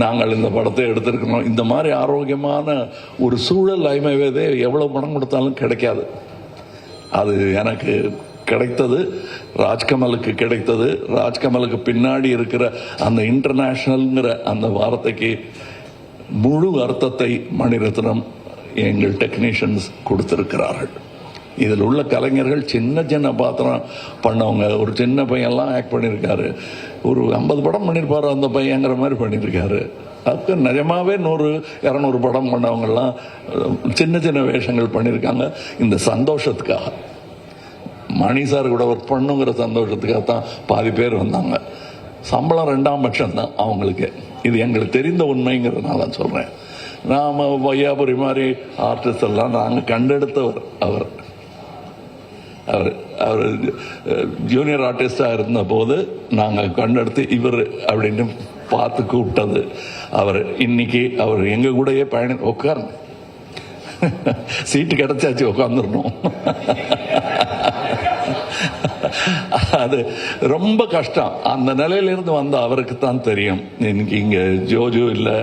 நாங்கள் இந்த படத்தை எடுத்திருக்கிறோம். இந்த மாதிரி ஆரோக்கியமான ஒரு சூழல் ஐமவேதே எவ்வளவு பணம் கொடுத்தாலும் கிடைக்காது. அது எனக்கு கிடைத்தது, ராஜ்கமலுக்கு கிடைத்தது. ராஜ்கமலுக்கு பின்னாடி இருக்கிற அந்த இன்டர்நேஷனல்ங்கிற அந்த வார்த்தைக்கு முழு அர்த்தத்தை மணிரத்னம் எங்கள் டெக்னீஷியன்ஸ் கொடுத்திருக்கிறார்கள். இதில் உள்ள கலைஞர்கள் சின்ன சின்ன பாத்திரம் பண்ணவங்க. ஒரு சின்ன பையன்லாம் ஆக்ட் பண்ணியிருக்காரு. ஒரு 50 படம் பண்ணியிருப்பாரு அந்த பையங்கிற மாதிரி பண்ணியிருக்காரு. அதுக்கு நிஜமாவே 100-200 படம் பண்ணவங்கெல்லாம் சின்ன சின்ன வேஷங்கள் பண்ணியிருக்காங்க. இந்த சந்தோஷத்துக்காக, மணி சார் கூட ஒர்க் பண்ணுங்கிற சந்தோஷத்துக்காக தான் பாதி பேர் வந்தாங்க. சம்பளம் 2ஆம் பட்சம் தான் அவங்களுக்கு. இது எங்களுக்கு தெரிந்த உண்மைங்கிறதுனால சொல்கிறேன். நாம் வையாபுரி மாதிரி ஆர்டிஸ்ட் எல்லாம் நாங்கள் கண்டெடுத்தவர். அவர் ஜூனியர் ஆர்டிஸ்டாக இருந்த போது நாங்கள் கண்டெடுத்து இவர் அப்படின்னு பார்த்து கூப்பிட்டது அவர். இன்னைக்கு அவர் எங்கள் கூடயே உட்காருங்க, சீட்டு கிடைச்சாச்சு, உட்காந்துடணும். அது ரொம்ப கஷ்டம். அந்த நிலையிலிருந்து வந்த அவருக்கு தான் தெரியும். இன்னைக்கு இங்க ஜோஜோ இல்லை,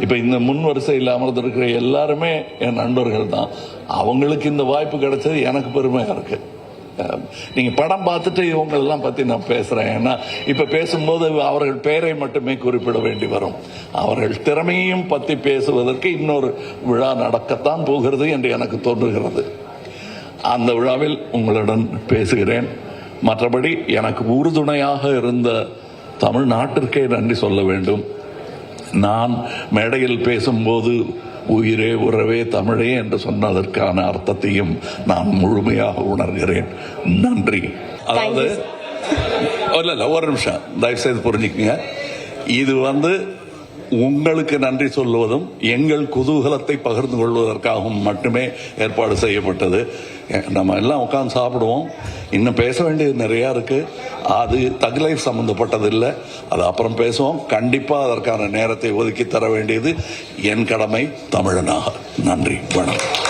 இப்ப இந்த முன் வரிசையில் அமர்ந்திருக்கிற எல்லாருமே என் நண்பர்கள் தான். அவங்களுக்கு இந்த வாய்ப்பு கிடைச்சது எனக்கு பெருமையா இருக்கு. நீங்க படம் பார்த்துட்டு இவங்களெல்லாம் பத்தி நான் பேசுறேன். ஏன்னா இப்ப பேசும்போது அவர்கள் பெயரை மட்டுமே குறிப்பிட வேண்டி வரும். அவர்கள் திறமையும் பத்தி பேசுவதற்கு இன்னொரு விழா நடக்கத்தான் போகிறது என்று எனக்கு தோன்றுகிறது. அந்த விழாவில் உங்களுடன் பேசுகிறேன். மற்றபடி எனக்கு உறுதுணையாக இருந்த தமிழ்நாட்டிற்கே நன்றி சொல்ல வேண்டும். நான் மேடையில் பேசும்போது உயிரே உறவே தமிழே என்று சொன்னதற்கான அர்த்தத்தையும் நான் முழுமையாக உணர்கிறேன். நன்றி. அதாவது ஒரு நிமிஷம் தயவு செய்து புரிஞ்சுக்கங்க. இது உங்களுக்கு நன்றி சொல்லுவதும் எங்கள் குதூகலத்தை பகிர்ந்து கொள்வதற்காகவும் மட்டுமே ஏற்பாடு செய்யப்பட்டது. நம்ம எல்லாம் உட்கார்ந்து சாப்பிடுவோம். இன்னும் பேச வேண்டியது நிறையா இருக்கு. அது தக் லைஃப் சம்பந்தப்பட்டது இல்லை, அது அப்புறம் பேசுவோம். கண்டிப்பாக அதற்கான நேரத்தை ஒதுக்கி தர வேண்டியது என் கடமை தமிழனாக. நன்றி, வணக்கம்.